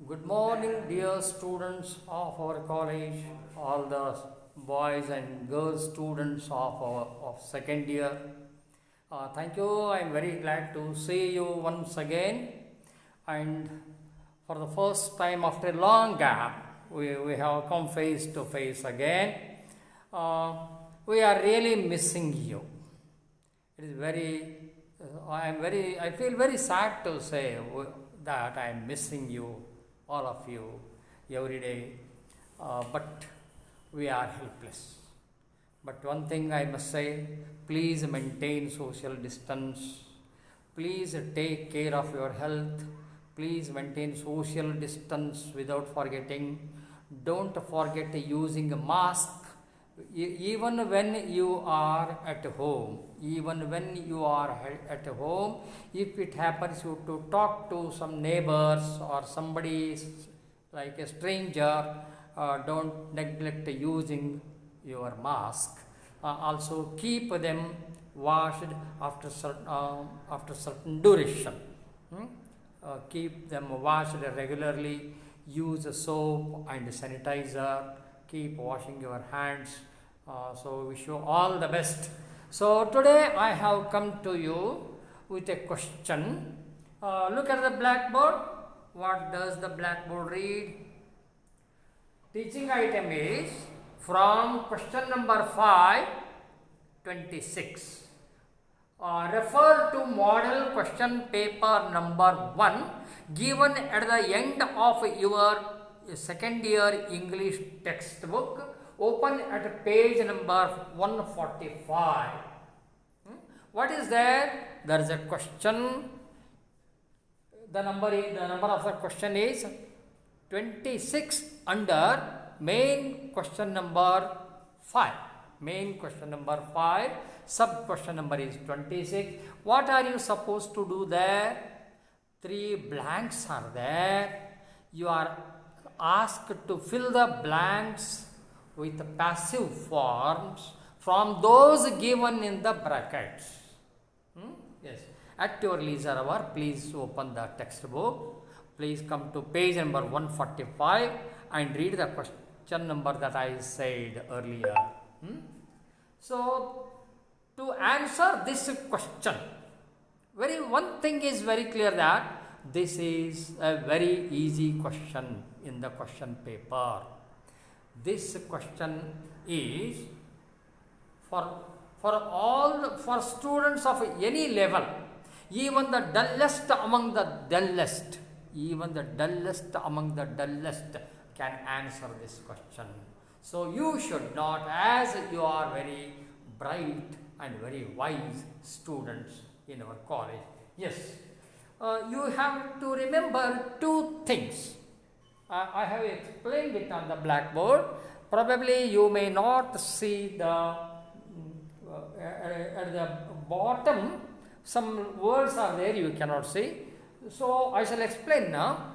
Good morning, dear students of our college, all the boys and girls students of second year. Thank you. I am very glad to see you once again. And for the first time after a long gap, we have come face to face again. We are really missing you. It is I feel very sad to say that I am missing you, all of you, every day. But we are helpless. But one thing I must say, please maintain social distance. Please take care of your health. Please maintain social distance without forgetting. Don't forget using a mask even when you are at home. Even when you are at home, if it happens you to talk to some neighbors or somebody like a stranger, don't neglect using your mask. Also keep them washed after certain duration. Keep them washed regularly. Use soap and sanitizer. Keep washing your hands. So wish you all the best. So today I have come to you with a question. Look at the blackboard. What does the blackboard read? Teaching item is from question number 5, 26. Refer to model question paper number 1 given at the end of your second year English textbook. Open at page number 145. What is there? There is a question. The number of the question is 26 under main question number 5. Main question number 5. Sub question number is 26. What are you supposed to do there? 3 blanks are there. You are asked to fill the blanks with passive forms from those given in the brackets. Yes. At your leisure hour, please open the textbook. Please come to page number 145 and read the question number that I said earlier. So, to answer this question, one thing is very clear that this is a very easy question in the question paper. This question is for students of any level, even the dullest among the dullest, can answer this question. So you should not, as you are very bright and very wise students in our college. Yes, you have to remember 2 things. I have explained it on the blackboard. Probably you may not see at the bottom some words are there you cannot see. So I shall explain now.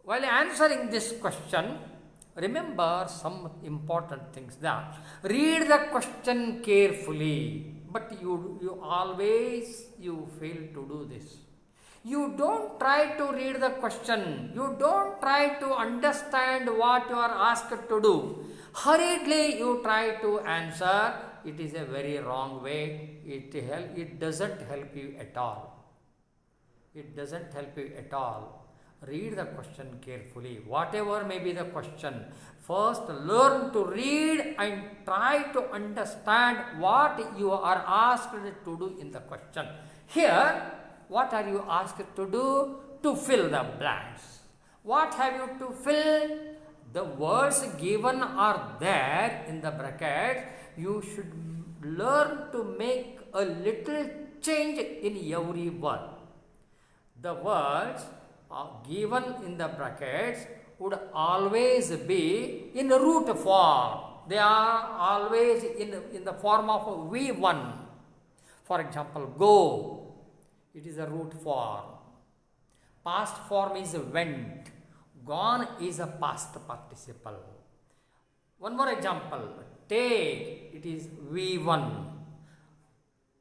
While answering this question, remember some important things. That read the question carefully, but you always fail to do this. You don't try to read the question. You don't try to understand what you are asked to do. Hurriedly you try to answer. It is a very wrong way. It doesn't help you at all. It doesn't help you at all. Read the question carefully. Whatever may be the question, first learn to read and try to understand what you are asked to do in the question. Here, what are you asked to do? To fill the blanks. What have you to fill? The words given are there in the bracket. You should learn to make a little change in every word. The words given in the brackets would always be in root form. They are always in the form of V1. For example, go. It is a root form. Past form is went. Gone is a past participle. One more example. Take. It is V1.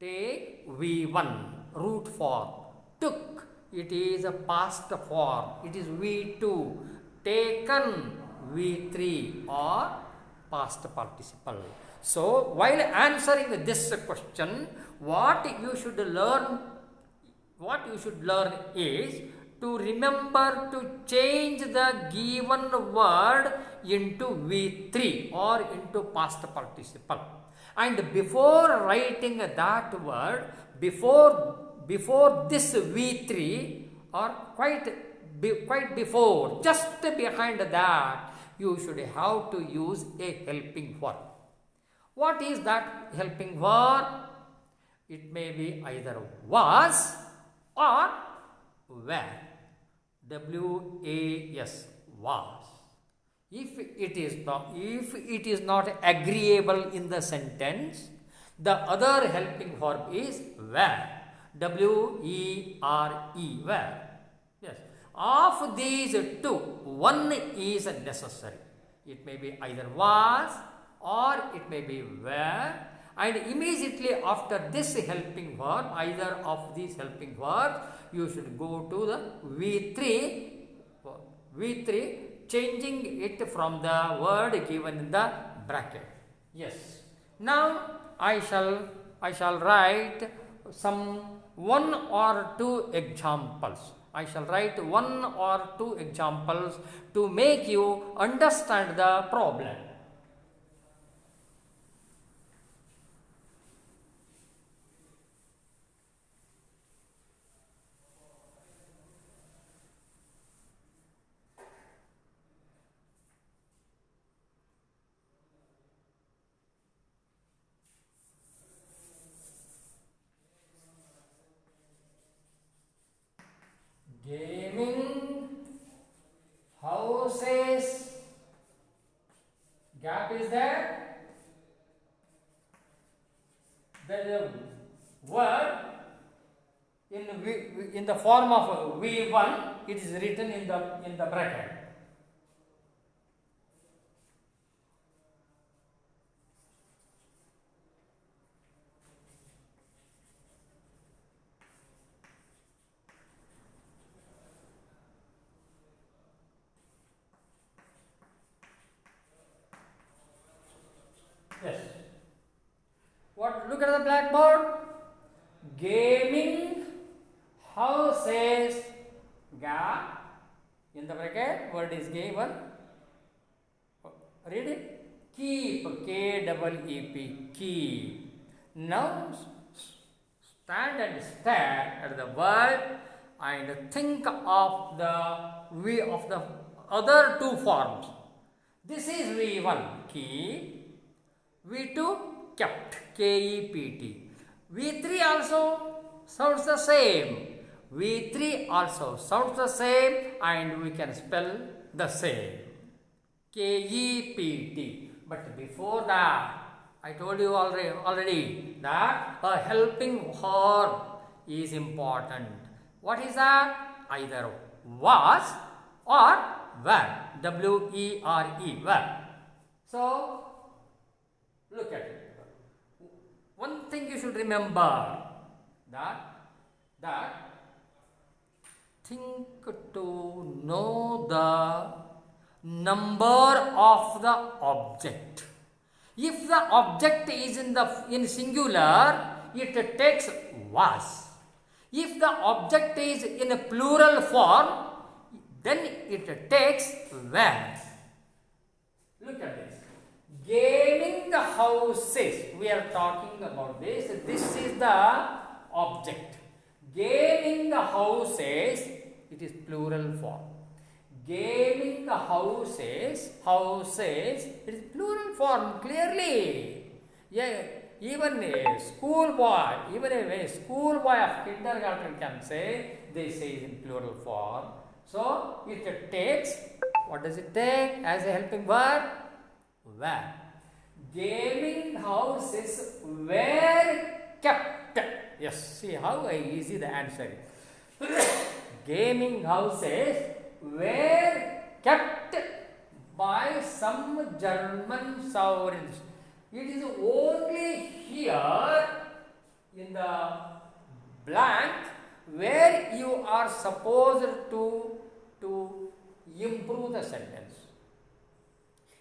Take V1. Root form. Took. it is a past form. It is V2 taken V3 or past participle. So while answering this question, what you should learn is to remember to change the given word into V3 or into past participle. And before writing that word, before this V3 or quite before, just behind that, you should have to use a helping verb. What is that helping verb? It may be either was or were. W-A-S, was. If it is not agreeable in the sentence, the other helping verb is were. W-E-R-E, were. Yes. Of these two, one is necessary. It may be either was or it may be were, and immediately after this helping verb, either of these helping verbs, you should go to the V3, changing it from the word given in the bracket. Yes. Now I shall write some one or two examples. I shall write one or two examples to make you understand the problem. Gaming, houses, gap is there. The word in the form of V1, it is written in the bracket. Yes. What? Look at the blackboard. Gaming, houses, gap in the bracket. Word is given. Read it. Keep, K-E-E-P, keep. Now stand and stare at the word and think of the other two forms. This is V1, keep. V2, kept, K-E-P-T. V3 also sounds the same. V3 also sounds the same, and we can spell the same. K-E-P-T. But before that, I told you already that a helping verb is important. What is that? Either was or were. W-E-R-E, were. So, look at it. One thing you should remember, that think to know the number of the object. If the object is in singular, it takes was. If the object is in a plural form, then it takes were. Look at this. Gaming houses. We are talking about this. This is the object. Gaming houses. It is plural form. Gaming houses. It is plural form clearly. Yeah, even a schoolboy of kindergarten can say. They say it in plural form. So it takes. What does it take as a helping verb? Were. Gaming houses were kept. Yes, see how easy the answer is. Gaming houses were kept by some German sovereigns. It is only here in the blank where you are supposed to improve the sentence.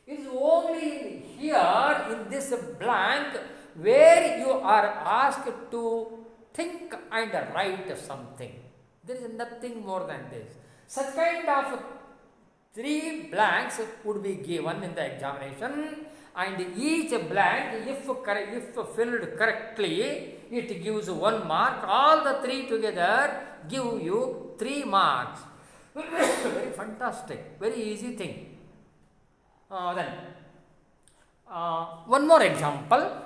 It is only here in this blank where you are asked to think and write something. There is nothing more than this. Such kind of 3 blanks would be given in the examination, and each blank, if filled correctly, it gives 1 mark. All the 3 together give you 3 marks. Very fantastic, very easy thing. Then one more example.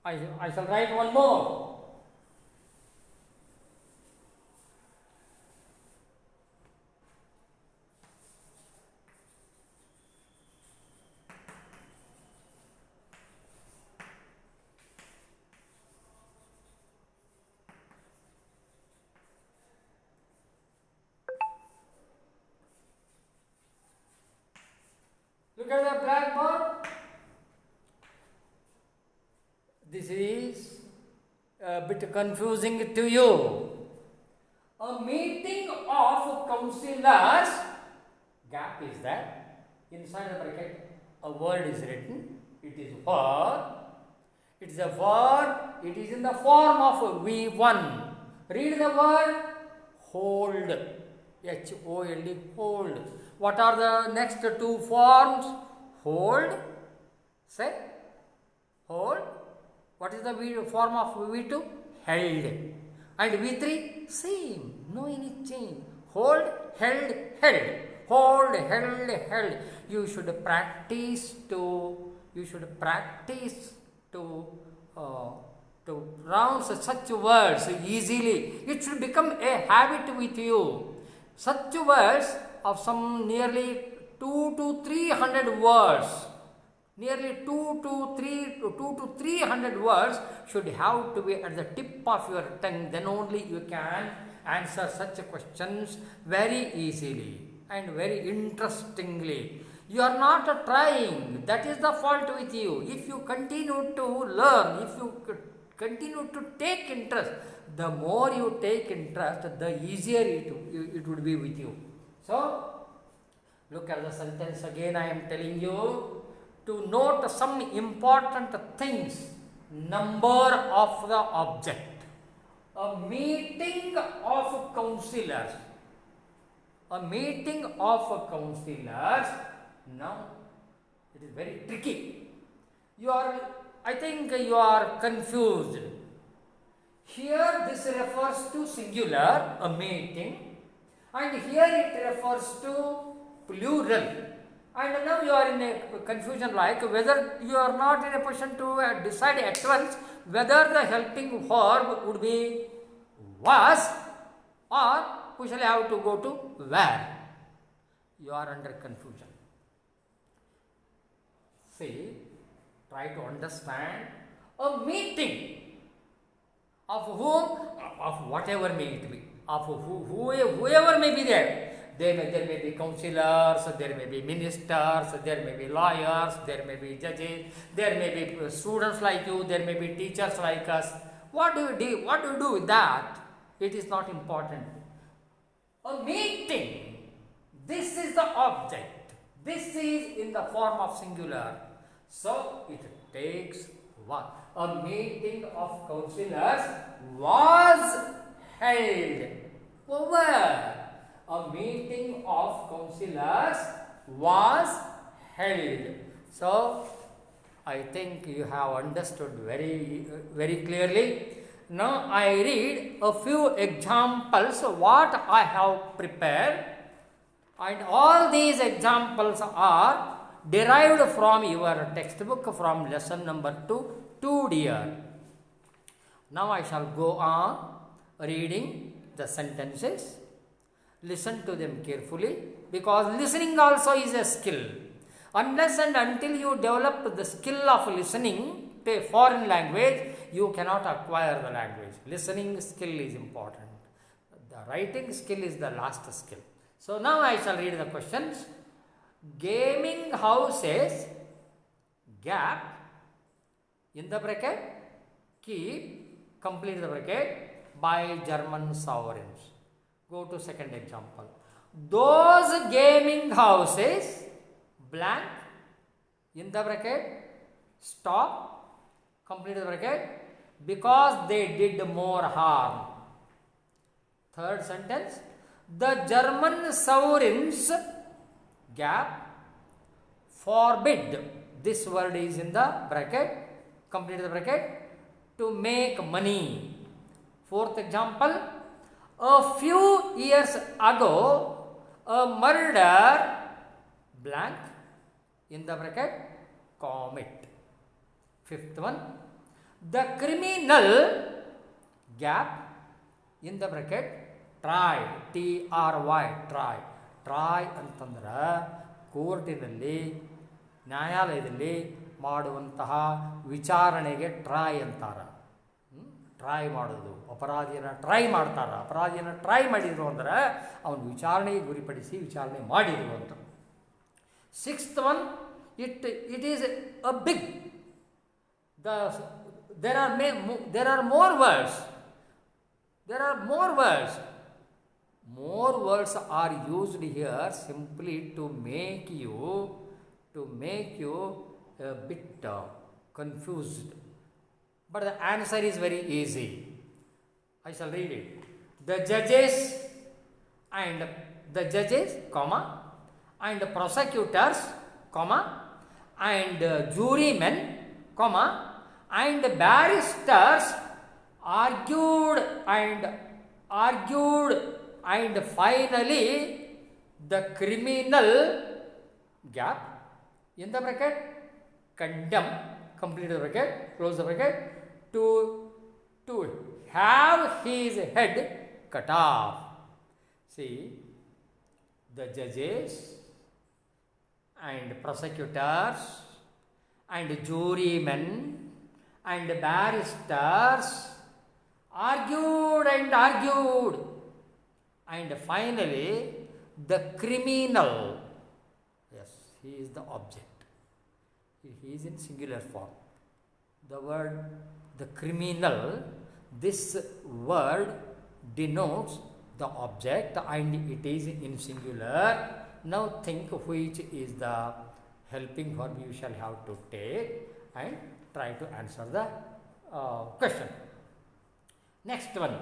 I shall write one more. Look at the blackboard. This is a bit confusing to you. A meeting of councillors, gap is that, inside the bracket a word is written, it is verb, it is a verb, it is in the form of V1. Read the word hold, H-O-L-D, hold. What are the next 2 forms? Hold, say, hold. What is the form of V2? Held. And V3? Same, no any change. Hold, held, held. Hold, held, held. You should practice to pronounce such words easily. It should become a habit with you. Such words of some nearly 2 to 300 words. Nearly 2 to 300 words should have to be at the tip of your tongue. Then only you can answer such questions very easily and very interestingly. You are not trying. That is the fault with you. If you continue to learn, if you continue to take interest, the more you take interest, the easier it would be with you. So, look at the sentence again. I am telling you to note some important things. Number of the object. A meeting of councillors. A meeting of councillors. Now, it is very tricky. I think you are confused. Here this refers to singular, a meeting, and here it refers to plural. And now you are in a confusion like whether you are not in a position to decide at once whether the helping verb would be was or we shall have to go to where. You are under confusion. See, try to understand a meeting of whom, of whatever may it be, of whoever may be there. There may be councillors, there may be ministers, there may be lawyers, there may be judges, there may be students like you, there may be teachers like us. What do you do with that? It is not important. A meeting, this is the object. This is in the form of singular. So it takes what? A meeting of councillors was held. Where? A meeting of councillors was held. So, I think you have understood very clearly. Now, I read a few examples what I have prepared, and all these examples are derived from your textbook from lesson number 2 dear. Now, I shall go on reading the sentences. Listen to them carefully, because listening also is a skill. Unless and until you develop the skill of listening to a foreign language, you cannot acquire the language. Listening skill is important. The writing skill is the last skill. So now I shall read the questions. gaming houses, gap, in the bracket, keep, complete the bracket, by German sovereigns. Go to second example. Those gaming houses, blank, in the bracket, stop, complete the bracket, because they did more harm. Third sentence, the German sovereigns, gap, forbid, this word is in the bracket, complete the bracket, to make money. Fourth example, a few years ago, a murder, blank, in the bracket, commit. Fifth one, the criminal, gap, in the bracket, try, T-R-Y, try ಅಂತಂದ್ರೆ ಕೋರ್ಟಿನಲ್ಲಿ ನ್ಯಾಯಾಲಯದಲ್ಲಿ ಮಾಡುವಂತಹ ವಿಚಾರಣೆಗೆ try ಅಂತಾರ. Try ಮಾಡೋದು, ಅಪರಾಧಿಯನ್ನು try ಮಾಡ್ತಾರೆ. ಅಪರಾಧಿಯನ್ನು try ಮಾಡಿದ್ರು ಅಂದ್ರೆ ಅವನು ವಿಚಾರಣೆಗೆ ಗುರಿಪಡಿಸಿ ವಿಚಾರಣೆ ಮಾಡಿದ್ರು ಅಂತ. Sixth one, it is a big, there are more words. More words are used here simply to make you a bit confused. But the answer is very easy. I shall read it. The judges, comma, and prosecutors, comma, and jurymen, comma, and barristers argued, and finally the criminal, gap, in the bracket, condemn, complete the bracket, close the bracket, to have his head cut off. See, the judges and prosecutors and jurymen and barristers argued, and finally the criminal, yes, he is the object, he is in singular form. The word, the criminal, this word denotes the object and it is in singular. Now think which is the helping verb you shall have to take and try to answer the question. Next one,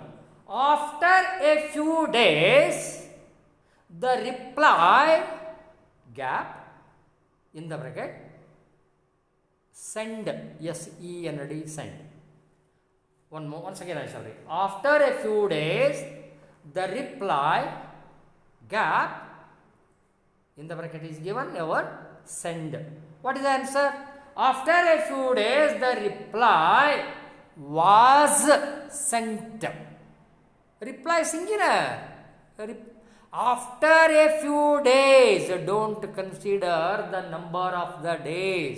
after a few days, the reply, gap, in the bracket, send, S-E-N-D, send. Once again I shall read. After a few days, the reply, gap, in the bracket is given a word, send. What is the answer? After a few days, the reply was sent. Reply singular. After a few days, don't consider the number of the days.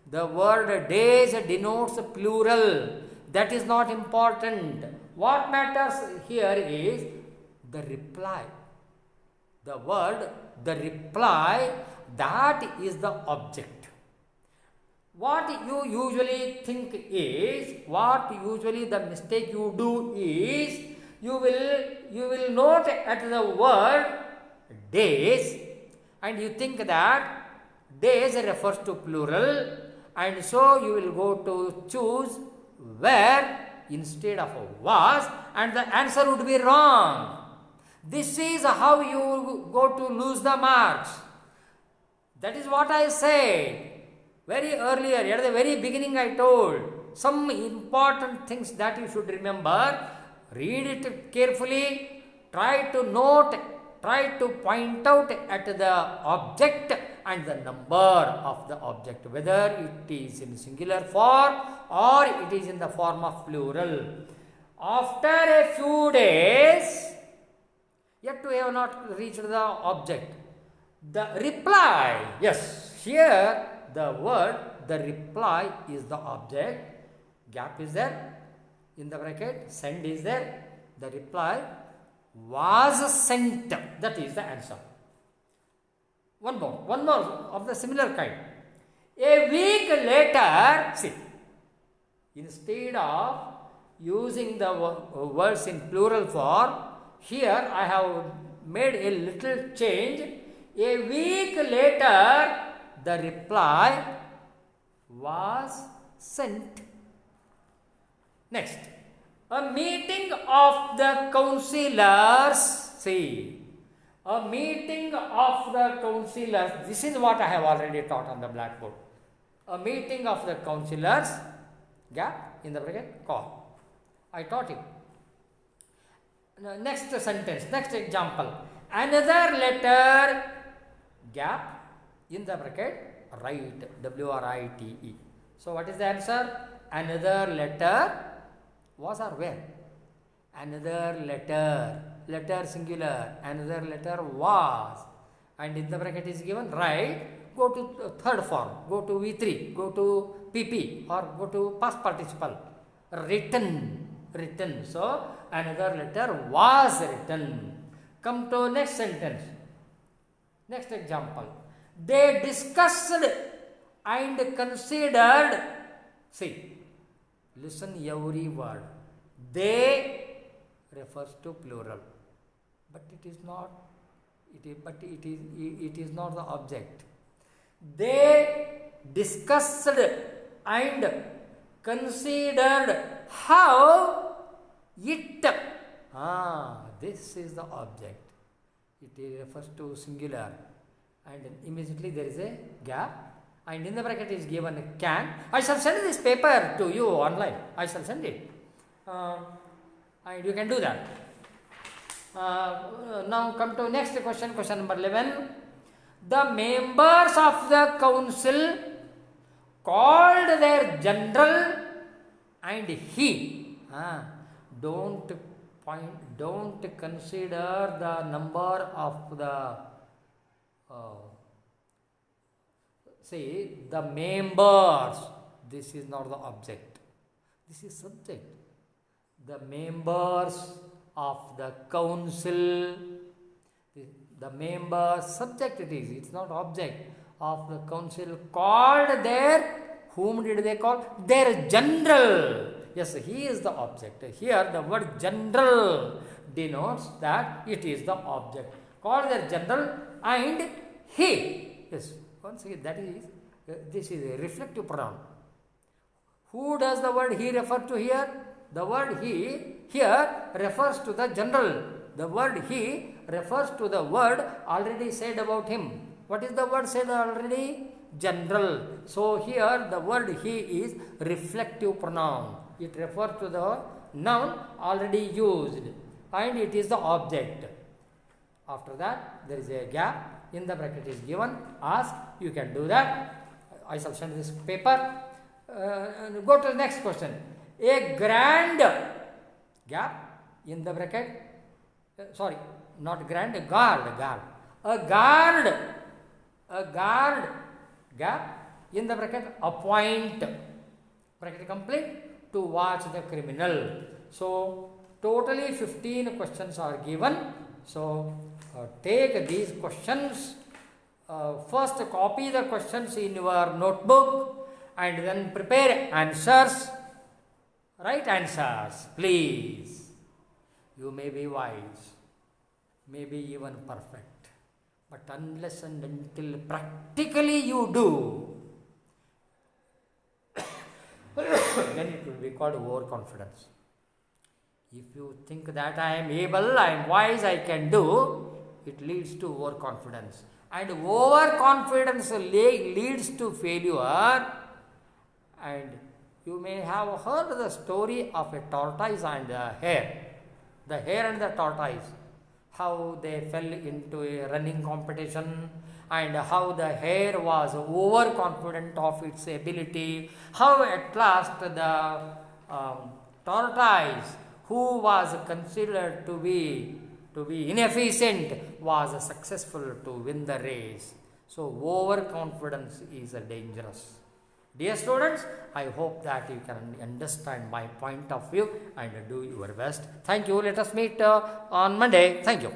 The word days denotes plural. That is not important. What matters here is the reply. The word, the reply, that is the object. What you usually think is, the mistake you do is, you will note at the word days and you think that days refers to plural, and so you will go to choose where instead of was, and the answer would be wrong. This is how you go to lose the marks. That is what I said very earlier. At the very beginning I told some important things that you should remember. Read it carefully, try to note, try to point out at the object and the number of the object, whether it is in singular form or it is in the form of plural. After a few days, yet we have not reached the object. The reply, yes, here the word, the reply is the object, gap is there, in the bracket, send is there, the reply was sent, that is the answer. one more of the similar kind. A week later, see, instead of using the words in plural form, here I have made a little change. A week later, the reply was sent. Next, a meeting of the councillors. See, a meeting of the councillors. This is what I have already taught on the blackboard. A meeting of the councillors, gap in the bracket, call. I taught you. Next sentence, next example. Another letter, gap in the bracket, write, W-R-I-T-E. So what is the answer? Another letter was or where? Another letter, letter singular, another letter was, and in the bracket is given, right? Go to third form, go to V3, go to PP, or go to past participle, written. So another letter was written. Come to next sentence, next example. They discussed and considered. See, listen every word. They refers to plural, but it is not. It is not the object. They discussed and considered how it. This is the object. It refers to singular, and immediately there is a gap. And in the bracket is given can. I shall send this paper to you online. I shall send it. And you can do that. Now come to next question, question number 11. The members of the council called their general and he. Don't consider the number of the see, the members, this is not the object, this is subject. The members of the council, the members, subject it is, it's not object, of the council called their, whom did they call? Their general. Yes, he is the object. Here the word general denotes that it is the object. Called their general and he. Yes. Once again, that is, this is a reflective pronoun. Who does the word he refer to here? The word he here refers to the general. The word he refers to the word already said about him. What is the word said already? General. So here the word he is reflective pronoun. It refers to the noun already used and it is the object. After that there is a gap. In the bracket is given, ask, you can do that. I shall send this paper. Go to the next question. A grand gap in the bracket, sorry, not grand, guard. A guard gap in the bracket, appoint, bracket complete, to watch the criminal. So totally 15 questions are given. So take these questions, first copy the questions in your notebook and then prepare answers, write answers, please. You may be wise, may be even perfect, but unless and until practically you do, then it will be called overconfidence. If you think that I am able, I am wise, I can do, it leads to overconfidence. And overconfidence leads to failure. And you may have heard the story of a tortoise and a hare. The hare and the tortoise, how they fell into a running competition, and how the hare was overconfident of its ability, how at last the tortoise, who was considered to be inefficient, was successful to win the race. So overconfidence is dangerous. Dear students, I hope that you can understand my point of view and do your best. Thank you. Let us meet on Monday. Thank you.